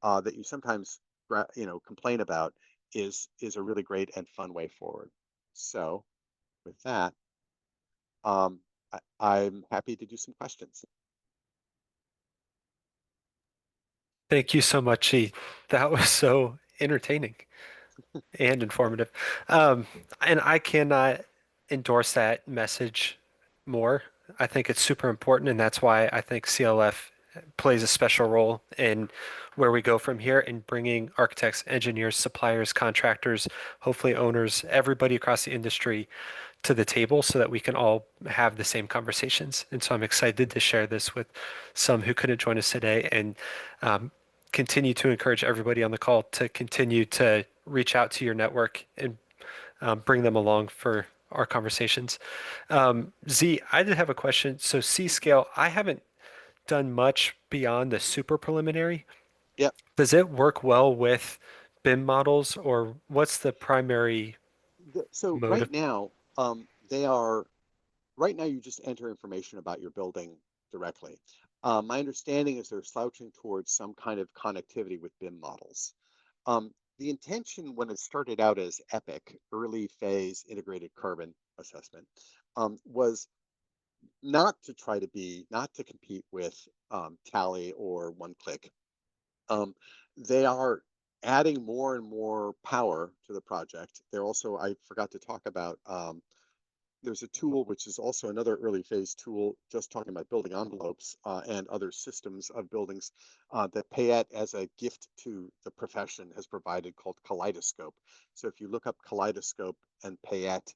that you sometimes complain about, is a really great and fun way forward. So with that, I'm happy to do some questions. Thank you so much, Chi. That was so entertaining and informative. And I cannot endorse that message more. I think it's super important, and that's why I think CLF plays a special role in where we go from here in bringing architects, engineers, suppliers, contractors, hopefully owners, everybody across the industry to the table so that we can all have the same conversations. And so I'm excited to share this with some who couldn't join us today and um, continue to encourage everybody on the call to continue to reach out to your network and bring them along for our conversations. Z, I did have a question. So C scale, I haven't done much beyond the super preliminary. Yep. Does it work well with BIM models, or what's the primary So mode of? they are right now you just enter information about your building directly. My understanding is they're slouching towards some kind of connectivity with BIM models. The intention when it started out as EPIC, early phase integrated carbon assessment, was not to compete with Tally or OneClick. They are adding more and more power to the project. They're also, I forgot to talk about, there's a tool which is also another early phase tool, just talking about building envelopes and other systems of buildings that Payette, as a gift to the profession, has provided, called Kaleidoscope. So if you look up Kaleidoscope and Payette,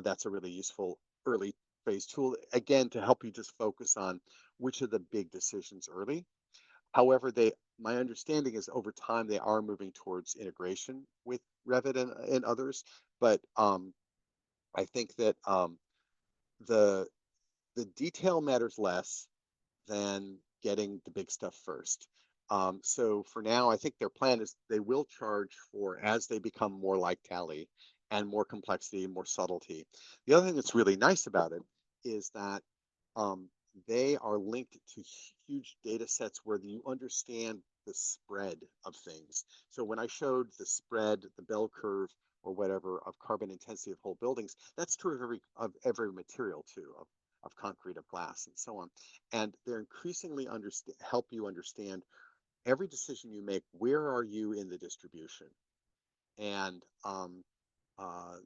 that's a really useful early phase tool, again, to help you just focus on which of the big decisions early. However, my understanding is over time they are moving towards integration with Revit and others, but I think that the the detail matters less than getting the big stuff first. So for now, I think their plan is they will charge for as they become more like Tally and more complexity, more subtlety. The other thing that's really nice about it is that um, they are linked to huge data sets where you understand the spread of things. So when I showed the spread, the bell curve, or whatever of carbon intensity of whole buildings, that's true of every material too, of concrete, of glass, and so on. And they're increasingly help you understand every decision you make. Where are you in the distribution? And uh,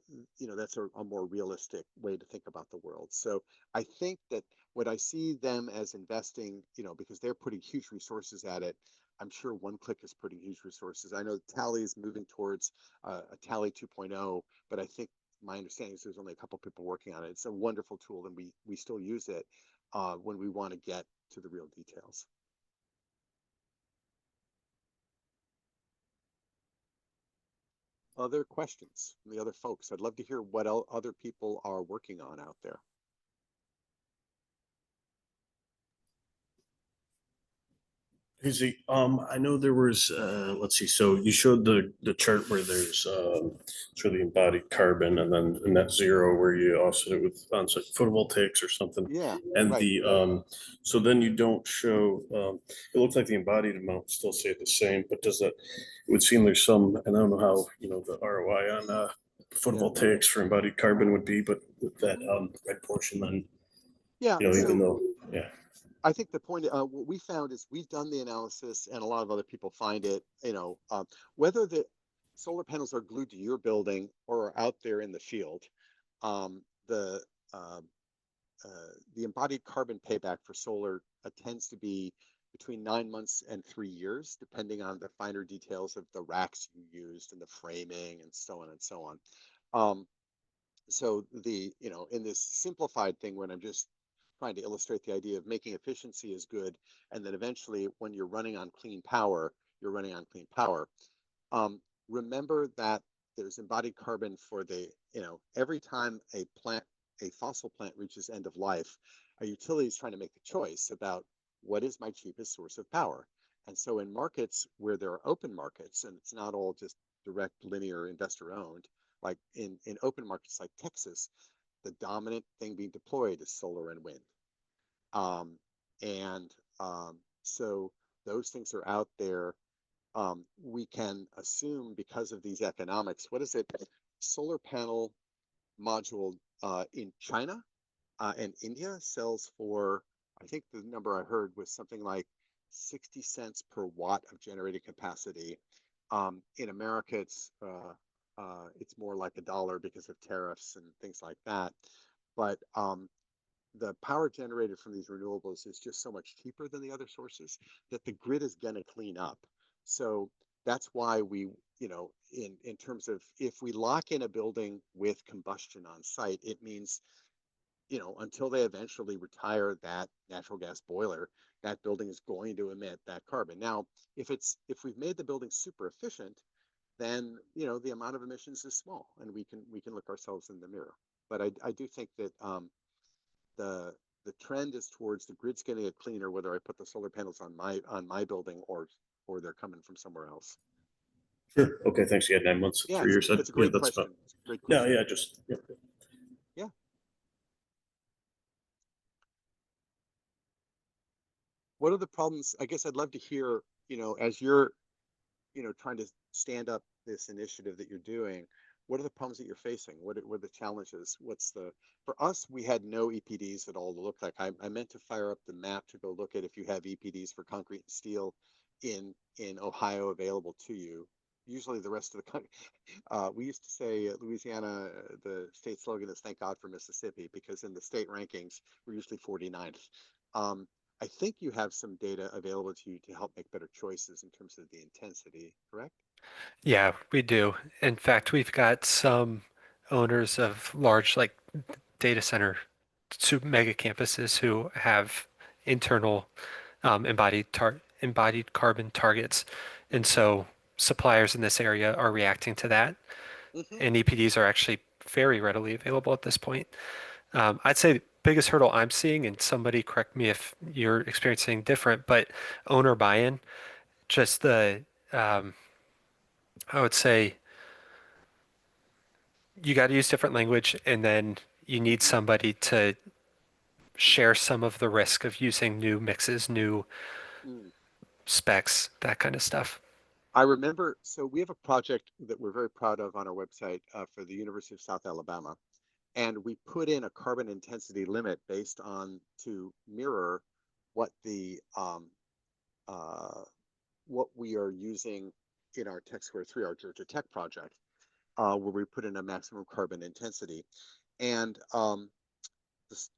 that's a more realistic way to think about the world. So I think that what I see them as investing, because they're putting huge resources at it. I'm sure OneClick is putting huge resources. I know Tally is moving towards a Tally 2.0, but I think my understanding is there's only a couple people working on it. It's a wonderful tool, and we still use it when we want to get to the real details. Other questions from the other folks? I'd love to hear what other people are working on out there. Is he, I know there was, let's see, so you showed the chart where there's, sort of the embodied carbon and then a net zero where you offset it with on-site photovoltaics or something. Yeah, And right. so then you don't show, it looks like the embodied amount still stay the same, but does that, it would seem there's some, and I don't know how, the ROI on, Yeah. photovoltaics for embodied carbon would be, but with that, Mhm. red portion then, Yeah. even So though, yeah. I think the point, what we found is we've done the analysis, and a lot of other people find it, whether the solar panels are glued to your building or are out there in the field, um, the uh, the embodied carbon payback for solar tends to be between 9 months and 3 years, depending on the finer details of the racks you used and the framing and so on and so on. Um, so in this simplified thing, when I'm just trying to illustrate the idea of making efficiency as good, and then eventually when you're running on clean power, you're running on clean power. Um, Remember that there's embodied carbon for every time a fossil plant reaches end of life, a utility is trying to make the choice about what is my cheapest source of power. And so in markets where there are open markets, and it's not all just direct linear investor owned, like in open markets like Texas, the dominant thing being deployed is solar and wind. Um, and so those things are out there. We can assume because of these economics, what is it? Solar panel module in China and India sells for, I think the number I heard was something like 60 cents per watt of generated capacity. In America, it's more like $1 because of tariffs and things like that. But the power generated from these renewables is just so much cheaper than the other sources that the grid is going to clean up. So that's why in terms of if we lock in a building with combustion on site, it means, until they eventually retire that natural gas boiler, that building is going to emit that carbon. Now, if we've made the building super efficient, then the amount of emissions is small, and we can look ourselves in the mirror. But I do think that the the trend is towards the grid's getting it cleaner, whether I put the solar panels on my building or they're coming from somewhere else. Sure. Okay, thanks. Yeah, 9 months, Yeah, 3 years. it's a Yeah, great that's about. question. It's a great Yeah, question. yeah, just yeah. Yeah. What are the problems? I guess I'd love to hear, as you're, trying to stand up this initiative that you're doing, what are the problems that you're facing? What are the challenges? For us, we had no EPDs at all to look like. I meant to fire up the map to go look at if you have EPDs for concrete and steel in Ohio available to you. Usually the rest of the country, we used to say Louisiana, the state slogan is thank God for Mississippi, because in the state rankings, we're usually 49th. Um, I think you have some data available to you to help make better choices in terms of the intensity, correct? Yeah, we do. In fact, we've got some owners of large like data center mega campuses who have internal embodied carbon targets, and so suppliers in this area are reacting to that, Hmm. and EPDs are actually very readily available at this point. I'd say the biggest hurdle I'm seeing, and somebody correct me if you're experiencing different, but owner buy-in, just um, I would say you got to use different language, and then you need Hmm. somebody to share some of the risk of using new mixes, new Mm. specs, that kind of stuff. I remember, so we have a project that we're very proud of on our website for the University of South Alabama, and we put in a carbon intensity limit based on to mirror what the uh, what we are using in our Tech Square 3, our Georgia Tech project, where we put in a maximum carbon intensity. And this,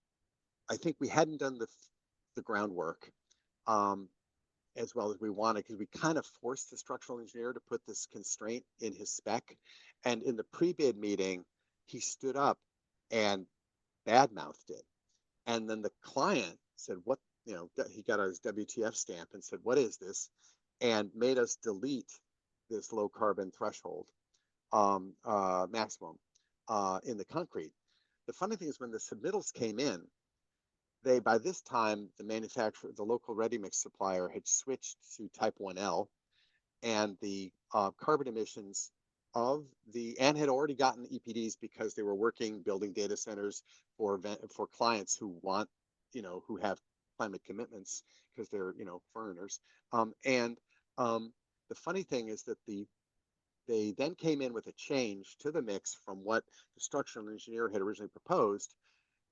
I think we hadn't done the groundwork um, as well as we wanted, because we kind of forced the structural engineer to put this constraint in his spec. And in the pre-bid meeting, he stood up and badmouthed it. And then the client said, what, he got his WTF stamp and said, what is this? And made us delete this low carbon threshold maximum in the concrete. The funny thing is when the submittals came in, by this time, the manufacturer, the local ready mix supplier had switched to type 1L, and the carbon emissions and had already gotten EPDs because they were building data centers for clients who want, who have climate commitments because they're, foreigners. And the funny thing is that they then came in with a change to the mix from what the structural engineer had originally proposed.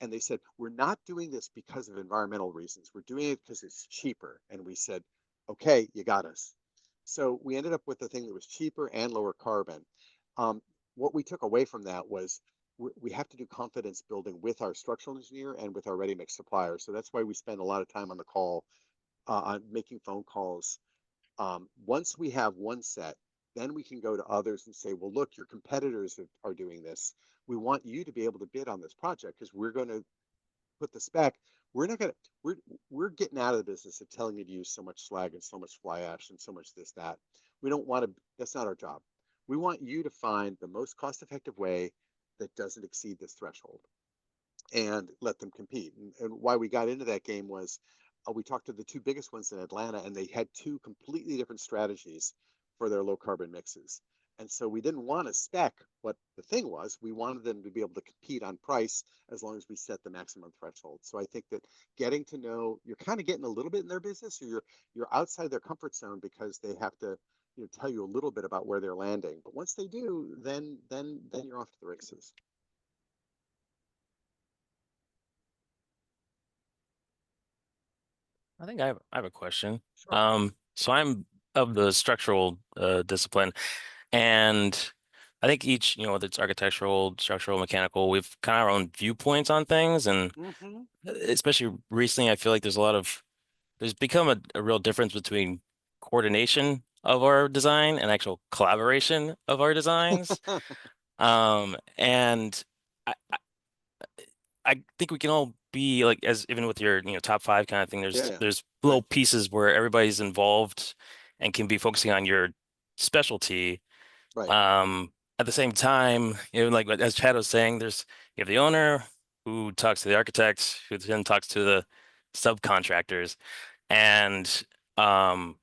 And they said, we're not doing this because of environmental reasons. We're doing it because it's cheaper. And we said, okay, you got us. So we ended up with the thing that was cheaper and lower carbon. What we took away from that was we have to do confidence building with our structural engineer and with our ready mix supplier. So that's why we spend a lot of time on the call, on making phone calls. Once we have one set, then we can go to others and say, well, look, your competitors are doing this. We want you to be able to bid on this project because we're going to put the spec. We're not going to, we're getting out of the business of telling you to use so much slag and so much fly ash and so much this, that. We don't want to, that's not our job. We want you to find the most cost effective way that doesn't exceed this threshold and let them compete. And why we got into that game was we talked to the two biggest ones in Atlanta, and they had two completely different strategies for their low carbon mixes. And so we didn't want to spec what the thing was. We wanted them to be able to compete on price as long as we set the maximum threshold. So I think that getting to know, you're kind of getting a little bit in their business, or you're outside their comfort zone because they have to, tell you a little bit about where they're landing. But once they do, then you're off to the races. I think I have a question. Sure. So I'm of the structural discipline, and I think each, whether it's architectural, structural, mechanical, we've kind of our own viewpoints on things, and Mm-hmm. especially recently, I feel like there's become a real difference between coordination of our design and actual collaboration of our designs. And I, I think we can all be like, as even with your top five kind of thing, Yeah, there's yeah. there's Right. little pieces where everybody's involved and can be focusing on your specialty. Right. Um, at the same time, like as Chad was saying, you have the owner who talks to the architect, who then talks to the subcontractors, and um,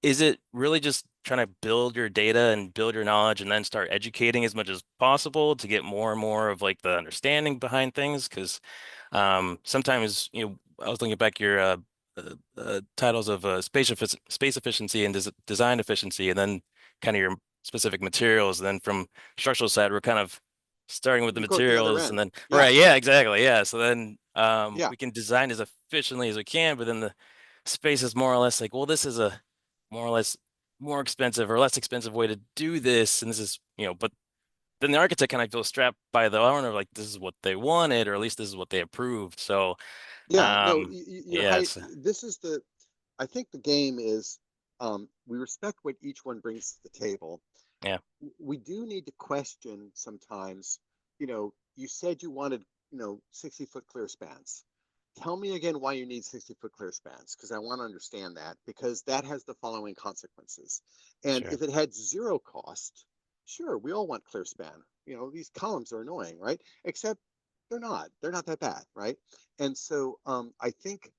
is it really just trying to build your data and build your knowledge and then start educating as much as possible to get more and more of like the understanding behind things? Because sometimes, I was looking back your titles of space efficiency and design efficiency, and then kind of your specific materials. And then from structural side, we're kind of starting with the You go at the other materials, and end. then Yeah. right, yeah, exactly, yeah. So then Yeah. we can design as efficiently as we can, but then the space is more or less like, well, this is a more or less more expensive or less expensive way to do this, and this is, but then the architect kind of feels strapped by the owner, like this is what they wanted, or at least this is what they approved. So, Yeah. No, you're high. yes, This is I think the game is, we respect what each one brings to the table. yeah, We do need to question sometimes, you said you wanted, 60-foot clear spans. Tell me again why you need 60-foot clear spans, because I want to understand that, because that has the following consequences. And sure. if it had zero cost, sure, we all want clear span. These columns are annoying, right? Except they're not that bad, right? And so I think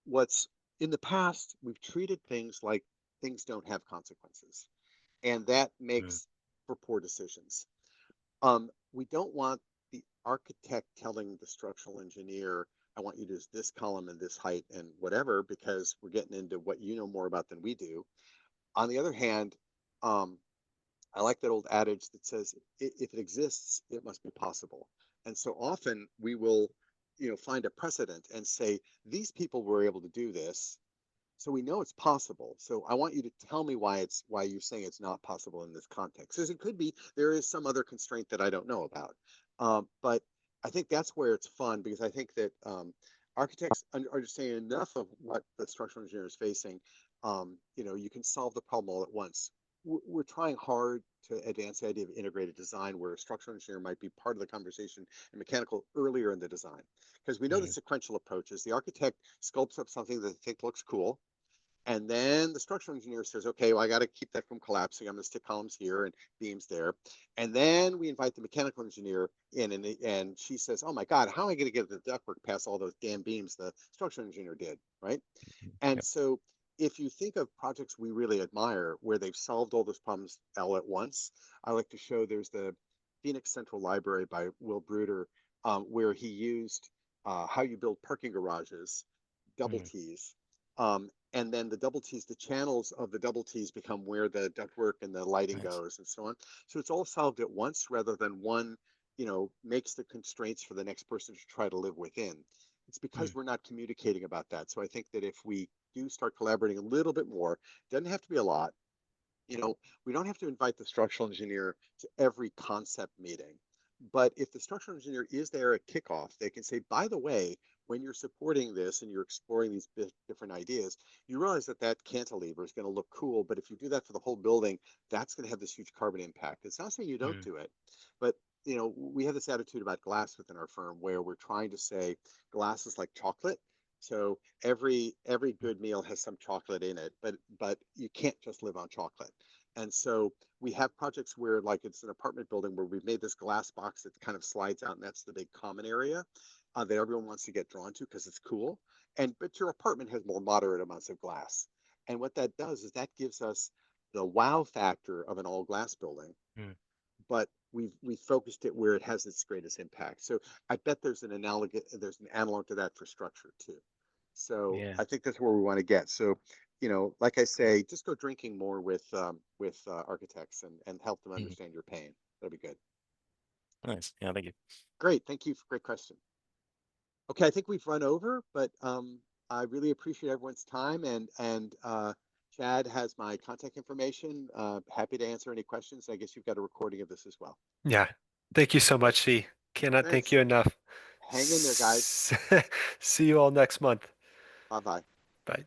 what's in the past, we've treated things like things don't have consequences, and that Mm, makes for poor decisions. We don't want the architect telling the structural engineer, I want you to use this column and this height and whatever, because we're getting into what you know more about than we do. On the other hand, um, I like that old adage that says, if it exists, it must be possible. And so often we will, find a precedent and say, these people were able to do this, so we know it's possible. So I want you to tell me why you're saying it's not possible in this context. Because it could be there is some other constraint that I don't know about. But I think that's where it's fun, because I think that architects understand enough of what the structural engineer is facing. You can solve the problem all at once. We're trying hard to advance the idea of integrated design, where a structural engineer might be part of the conversation and mechanical earlier in the design. Because we know the mm, sequential approaches. The architect sculpts up something that they think looks cool, And then the structural engineer says, okay, well, I got to keep that from collapsing. I'm going to stick columns here and beams there. And then we invite the mechanical engineer in, and she says, oh my God, how am I going to get the ductwork past all those damn beams the structural engineer did, right? And Yep. so if you think of projects we really admire where they've solved all those problems all at once, I like to show there's the Phoenix Central Library by Will Bruder, where he used how you build parking garages, double Mhm. T's. And then the double T's, the channels of the double T's become where the ductwork and the lighting Nice. goes and so on. So it's all solved at once rather than one, makes the constraints for the next person to try to live within. It's because Mm. we're not communicating about that. So I think that if we do start collaborating a little bit more, it doesn't have to be a lot. We don't have to invite the structural engineer to every concept meeting. But if the structural engineer is there at kickoff, they can say, by the way, when you're supporting this and you're exploring these different ideas, you realize that that cantilever is going to look cool. But if you do that for the whole building, that's going to have this huge carbon impact. It's not saying you don't Mm. do it, but we have this attitude about glass within our firm where we're trying to say glass is like chocolate. So every good meal has some chocolate in it, but you can't just live on chocolate. And so we have projects where like it's an apartment building where we've made this glass box that kind of slides out, and that's the big common area that everyone wants to get drawn to because it's cool. But your apartment has more moderate amounts of glass. And what that does is that gives us the wow factor of an all glass building, Mm. but we focused it where it has its greatest impact. So I bet there's an analog to that for structure too. So Yeah. I think that's where we want to get. So, like I say, just go drinking more with architects and help them Mhm. understand your pain. That'd be good. Nice. Yeah, thank you. Great. Thank you. Great question. Okay, I think we've run over, but I really appreciate everyone's time and Chad has my contact information. Happy to answer any questions. I guess you've got a recording of this as well. Yeah. Thank you so much, C. Cannot thank Thanks. you enough. Hang in there, guys. See you all next month. Bye bye. Bye.